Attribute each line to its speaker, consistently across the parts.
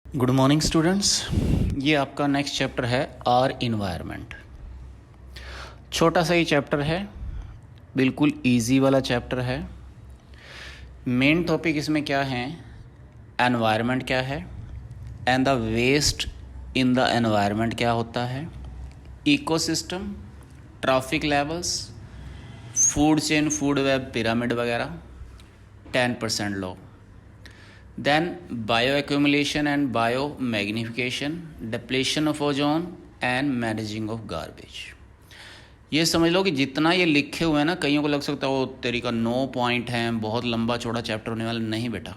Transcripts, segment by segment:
Speaker 1: Good morning students. ये आपका next chapter है आर इन्वायरमेंट। छोटा सा ही चैप्टर है, बिल्कुल इजी वाला चैप्टर है। मेन टॉपिक इसमें क्या है, एनवायरनमेंट क्या है and the waste in the environment क्या होता है, ecosystem, traffic levels, food chain, food web pyramid वगैरह, 10% law, then bioaccumulation and biomagnification, depletion of ozone and managing of garbage। ये समझ लो कि जितना ये लिखे हुए हैं ना, कईयों को लग सकता है वो तेरी का 9 पॉइंट है, बहुत लंबा चौड़ा चैप्टर होने वाला। नहीं बेटा,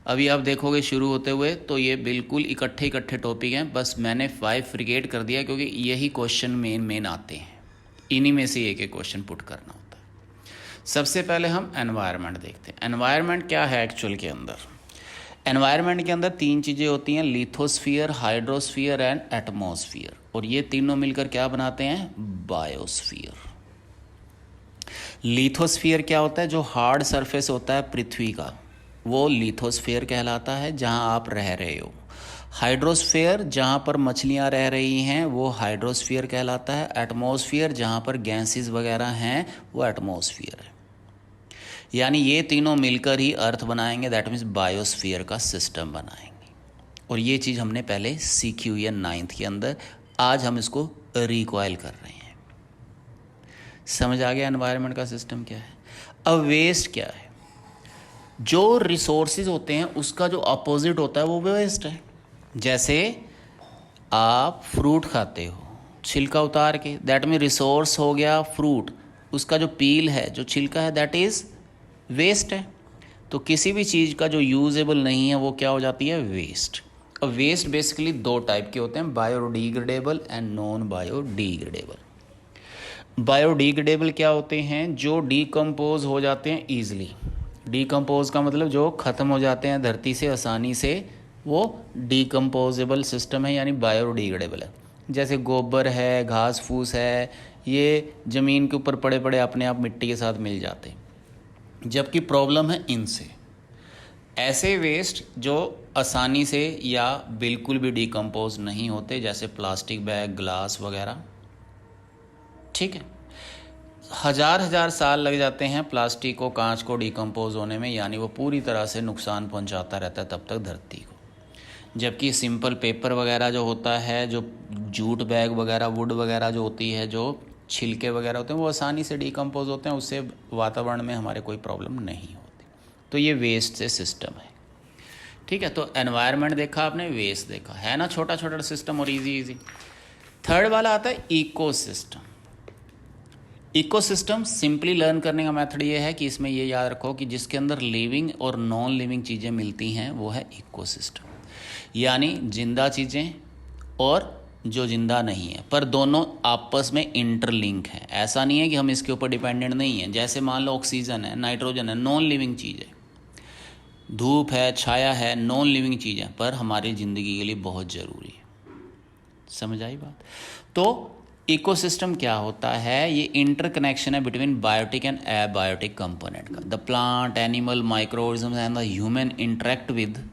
Speaker 1: अभी आप देखोगे शुरू होते हुए तो ये बिल्कुल इकट्ठे टॉपिक हैं। बस मैंने 5 फ्रिगेट कर दिया क्योंकि यही क्वेश्चन मेन आते हैं, इन्हीं में से एक क्वेश्चन पुट करना होता है। सबसे पहले हम एनवायरनमेंट देखते हैं। एनवायरनमेंट क्या है एक्चुअल के अंदर? एनवायरनमेंट के अंदर 3 चीज़ें होती हैं, लिथोस्फीयर, हाइड्रोस्फीयर एंड एटमॉस्फेयर, और ये तीनों मिलकर क्या बनाते हैं, बायोस्फीयर। लिथोस्फीयर क्या होता है? जो हार्ड सरफेस होता है पृथ्वी का, वो लिथोस्फीयर कहलाता है, जहां आप रह रहे हो। हाइड्रोस्फीयर जहां पर मछलियां रह रही हैं वो हाइड्रोस्फीयर कहलाता है। एटमॉस्फेयर जहां पर गैसेस वगैरह हैं वो एटमॉस्फेयर है। यानी ये तीनों मिलकर ही अर्थ बनाएंगे, दैट मीन्स बायोस्फीयर का सिस्टम बनाएंगे। और ये चीज़ हमने पहले सीखी हुई है 9th के अंदर, आज हम इसको रिकॉइल कर रहे हैं। समझ आ गया एनवायरनमेंट का सिस्टम क्या है। अब वेस्ट क्या है? जो रिसोर्सेज होते हैं उसका जो अपोजिट होता है वो वेस्ट है। जैसे आप फ्रूट खाते हो छिलका उतार के, दैट मीन रिसोर्स हो गया फ्रूट, उसका जो पील है, जो छिलका है, दैट इज़ वेस्ट है। तो किसी भी चीज़ का जो यूजेबल नहीं है वो क्या हो जाती है, वेस्ट। अब वेस्ट बेसिकली 2 टाइप के होते हैं, biodegradable and non biodegradable. Biodegradable क्या होते हैं? जो डीकम्पोज हो जाते हैं ईजिली। डीकम्पोज का मतलब जो ख़त्म हो जाते हैं धरती से आसानी से, वो डीकम्पोजेबल सिस्टम है, यानी बायोडिग्रेडेबल है। जैसे गोबर है, घास फूस है, ये ज़मीन के ऊपर पड़े पड़े अपने आप मिट्टी के साथ मिल जाते हैं। जबकि प्रॉब्लम है इनसे, ऐसे वेस्ट जो आसानी से या बिल्कुल भी डीकम्पोज नहीं होते, जैसे प्लास्टिक बैग, ग्लास वगैरह। ठीक है, हजार साल लग जाते हैं प्लास्टिक को, कांच को डीकम्पोज होने में, यानी वो पूरी तरह से नुकसान पहुंचाता रहता है तब तक धरती को। जबकि सिंपल पेपर वगैरह जो होता है, जो जूट बैग वगैरह, वुड वगैरह जो होती है, जो छिलके वगैरह होते हैं, वो आसानी से डीकम्पोज होते हैं, उससे वातावरण में हमारे कोई प्रॉब्लम नहीं होती। तो ये वेस्ट से सिस्टम है। ठीक है, तो एनवायरनमेंट देखा आपने, वेस्ट देखा, है ना, छोटा छोटा सिस्टम और इजी। थर्ड वाला आता है इकोसिस्टम। इकोसिस्टम सिंपली लर्न करने का मेथड ये है कि इसमें ये याद रखो कि जिसके अंदर लिविंग और नॉन लिविंग चीज़ें मिलती हैं वो है इकोसिस्टम, यानी जिंदा चीज़ें और जो जिंदा नहीं है, पर दोनों आपस में इंटरलिंक हैं। ऐसा नहीं है कि हम इसके ऊपर डिपेंडेंट नहीं हैं। जैसे मान लो ऑक्सीजन है, नाइट्रोजन है, नॉन लिविंग चीज़ है। धूप है, छाया है, नॉन लिविंग चीज़ है, पर हमारी ज़िंदगी के लिए बहुत ज़रूरी है। समझ आई बात? तो इकोसिस्टम क्या होता है? ये इंटरकनेक्शन है between biotic and abiotic component का। The plant, animal, microorganism and the human interact with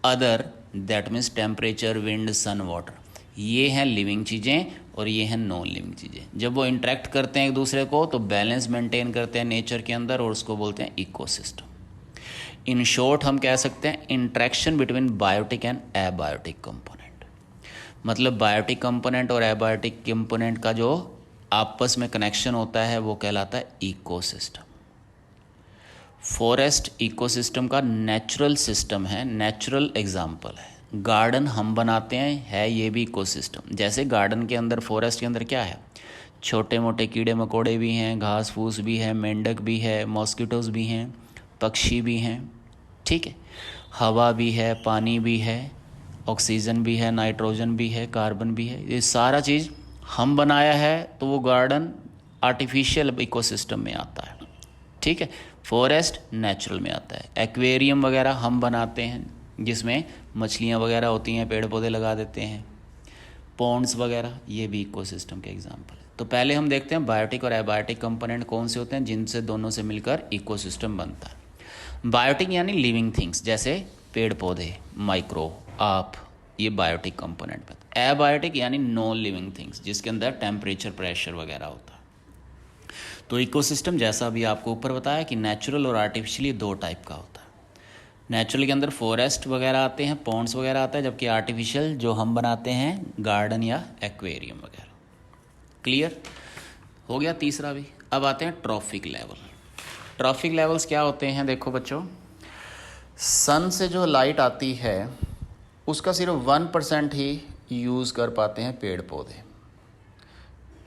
Speaker 1: other, that means temperature, wind, sun, water. ये हैं लिविंग चीज़ें और ये हैं नॉन लिविंग चीज़ें। जब वो इंटरेक्ट करते हैं एक दूसरे को तो बैलेंस मेंटेन करते हैं नेचर के अंदर, और उसको बोलते हैं इकोसिस्टम। इन शॉर्ट हम कह सकते हैं interaction between biotic and abiotic component. मतलब बायोटिक कंपोनेंट और एबायोटिक कंपोनेंट का जो आपस में कनेक्शन होता है वो कहलाता है इकोसिस्टम। फॉरेस्ट इकोसिस्टम का नेचुरल सिस्टम है, नेचुरल एग्जाम्पल है। गार्डन हम बनाते हैं, है ये भी इकोसिस्टम। जैसे गार्डन के अंदर, फॉरेस्ट के अंदर क्या है, छोटे मोटे कीड़े मकोड़े भी हैं, घास फूस भी है, मेंढक भी है, मॉस्किटोज़ भी हैं, पक्षी भी हैं। ठीक है, हवा भी है, पानी भी है, ऑक्सीजन भी है, नाइट्रोजन भी है, कार्बन भी है। ये सारा चीज़ हम बनाया है, तो वो गार्डन आर्टिफिशियल इकोसिस्टम में आता है। ठीक है, फॉरेस्ट नेचुरल में आता है। एक्वेरियम वगैरह हम बनाते हैं, जिसमें मछलियाँ वगैरह होती हैं, पेड़ पौधे लगा देते हैं, पॉन्ड्स वगैरह, ये भी इकोसिस्टम के एग्जाम्पल है। तो पहले हम देखते हैं बायोटिक और एबायोटिक कंपोनेंट कौन से होते हैं जिनसे दोनों से मिलकर इकोसिस्टम बनता है। बायोटिक यानी लिविंग थिंग्स, जैसे पेड़ पौधे, माइक्रो आप ये बायोटिक कंपोनेंट पे। एबायोटिक यानी नॉन लिविंग थिंग्स, जिसके अंदर टेम्परेचर, प्रेशर वगैरह होता है। तो इकोसिस्टम जैसा अभी आपको ऊपर बताया कि नेचुरल और आर्टिफिशियली दो टाइप का होता है। नेचुरल के अंदर फॉरेस्ट वगैरह आते हैं, पॉन्ड्स वगैरह आता है, जबकि आर्टिफिशियल जो हम बनाते हैं गार्डन या एक्वेरियम वगैरह। क्लियर हो गया तीसरा भी। अब आते हैं ट्रॉफिक लेवल। ट्रॉफिक लेवल्स क्या होते हैं? देखो बच्चों, सन से जो लाइट आती है उसका सिर्फ 1% ही यूज़ कर पाते हैं पेड़ पौधे।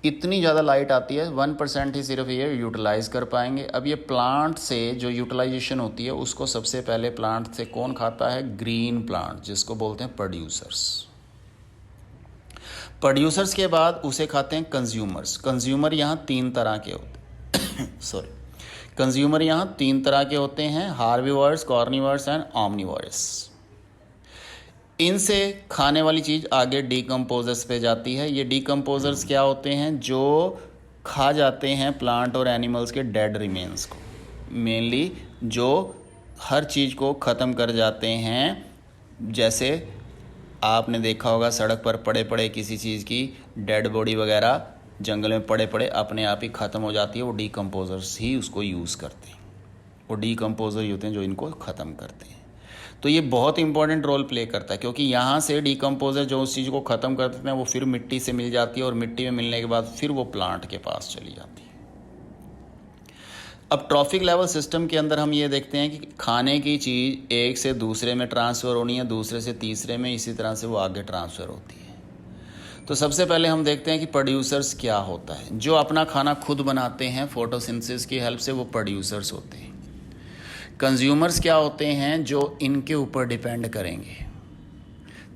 Speaker 1: इतनी ज़्यादा लाइट आती है, 1% ही सिर्फ ये यूटिलाइज़ कर पाएंगे। अब ये प्लांट से जो यूटिलाइजेशन होती है उसको सबसे पहले प्लांट से कौन खाता है? ग्रीन प्लांट, जिसको बोलते हैं प्रोड्यूसर्स। प्रोड्यूसर्स के बाद उसे खाते हैं कंज्यूमर्स। कंज्यूमर यहाँ 3 तरह के होते सॉरी कंज्यूमर यहाँ 3 तरह के होते हैं, हार्बीवर्स, कार्निवर्स एंड ऑमनिवर्स। इनसे खाने वाली चीज़ आगे डीकम्पोजर्स पे जाती है। ये डीकम्पोजर्स क्या होते हैं? जो खा जाते हैं प्लांट और एनिमल्स के डेड रिमेन्स को, मेनली जो हर चीज़ को ख़त्म कर जाते हैं। जैसे आपने देखा होगा सड़क पर पड़े पड़े किसी चीज़ की डेड बॉडी वगैरह जंगल में पड़े पड़े अपने आप ही ख़त्म हो जाती है, वो डीकम्पोजर्स ही उसको यूज़ करते हैं। वो डीकम्पोजर ही होते हैं जो इनको ख़त्म करते हैं। तो ये बहुत इंपॉर्टेंट रोल प्ले करता है, क्योंकि यहाँ से डीकम्पोजर जो उस चीज़ को ख़त्म कर देते हैं वो फिर मिट्टी से मिल जाती है, और मिट्टी में मिलने के बाद फिर वो प्लांट के पास चली जाती है। अब ट्रॉफिक लेवल सिस्टम के अंदर हम ये देखते हैं कि खाने की चीज़ एक से दूसरे में ट्रांसफ़र होनी है, दूसरे से तीसरे में, इसी तरह से वो आगे ट्रांसफ़र होती है। तो सबसे पहले हम देखते हैं कि प्रोड्यूसर्स क्या होता है। जो अपना खाना खुद बनाते हैं फोटोसिंथेसिस की हेल्प से, वो प्रोड्यूसर्स होते हैं। कंज्यूमर्स क्या होते हैं? जो इनके ऊपर डिपेंड करेंगे।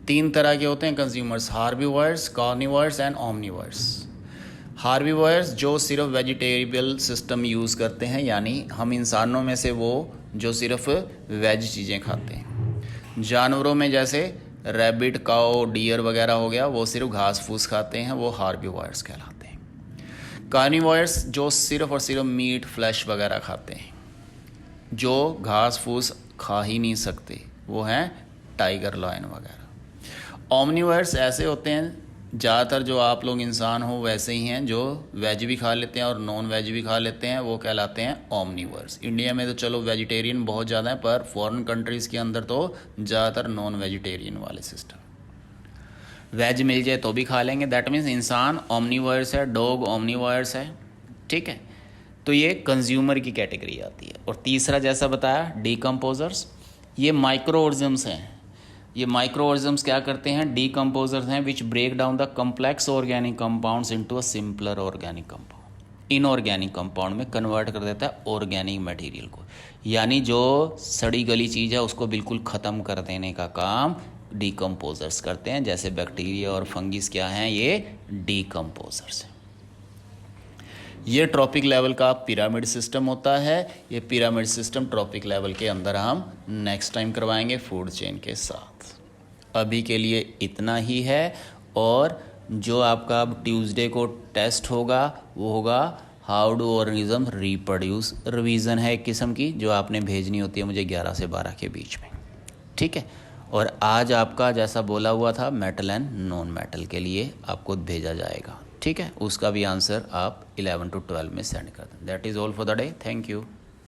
Speaker 1: 3 तरह के होते हैं consumers, herbivores, carnivores and omnivores. Herbivores जो सिर्फ वेजिटेबल सिस्टम यूज़ करते हैं, यानी हम इंसानों में से वो जो सिर्फ वेज चीज़ें खाते हैं। जानवरों में जैसे रैबिट, काऊ, डियर वगैरह हो गया, वो सिर्फ घास फूस खाते हैं, वो हार्बीवर्स कहलाते हैं। कार्निवर्स जो सिर्फ और सिर्फ मीट, फ्लैश वगैरह खाते हैं, जो घास फूस खा ही नहीं सकते, वो हैं टाइगर, लायन वगैरह। ओमनिवर्स ऐसे होते हैं, ज़्यादातर जो आप लोग इंसान हो वैसे ही हैं, जो वेज भी खा लेते हैं और नॉन वेज भी खा लेते हैं, वो कहलाते हैं ओमनिवर्स। इंडिया में तो चलो वेजिटेरियन बहुत ज़्यादा है, पर फॉरेन कंट्रीज़ के अंदर तो ज़्यादातर नॉन वेजिटेरियन वाले सिस्टम। वेज मिल जाए तो भी खा लेंगे, दैट मीन्स इंसान ओमनिवर्स है, डॉग ओमनिवर्स है, ठीक है। तो ये कंज्यूमर की कैटेगरी आती है। और तीसरा जैसा बताया डीकम्पोजर्स, ये माइक्रो ऑर्गेनिजम्स हैं। ये माइक्रो ऑर्गेनिजम्स क्या करते हैं? डीकम्पोजर्स हैं which break down the complex organic compounds into a simpler organic compound. Inorganic compound में कन्वर्ट कर देता है ऑर्गेनिक मटेरियल को, यानी जो सड़ी गली चीज़ है उसको बिल्कुल ख़त्म कर देने का काम डीकम्पोजर्स करते हैं। जैसे बैक्टीरिया और फंगिस क्या हैं? ये डीकम्पोजर्स हैं। ये ट्रॉपिक लेवल का पिरामिड सिस्टम होता है। ये पिरामिड सिस्टम ट्रॉपिक लेवल के अंदर हम नेक्स्ट टाइम करवाएंगे फूड चेन के साथ। अभी के लिए इतना ही है। और जो आपका अब ट्यूसडे को टेस्ट होगा वो होगा how do organism reproduce. Revision है एक किस्म की, जो आपने भेजनी होती है मुझे 11 से 12 के बीच में, ठीक है। और आज आपका जैसा बोला हुआ था मेटल एंड नॉन मेटल के लिए आपको भेजा जाएगा, ठीक है। उसका भी आंसर आप 11 to 12 में सेंड कर दें। That is all for the day. Thank you.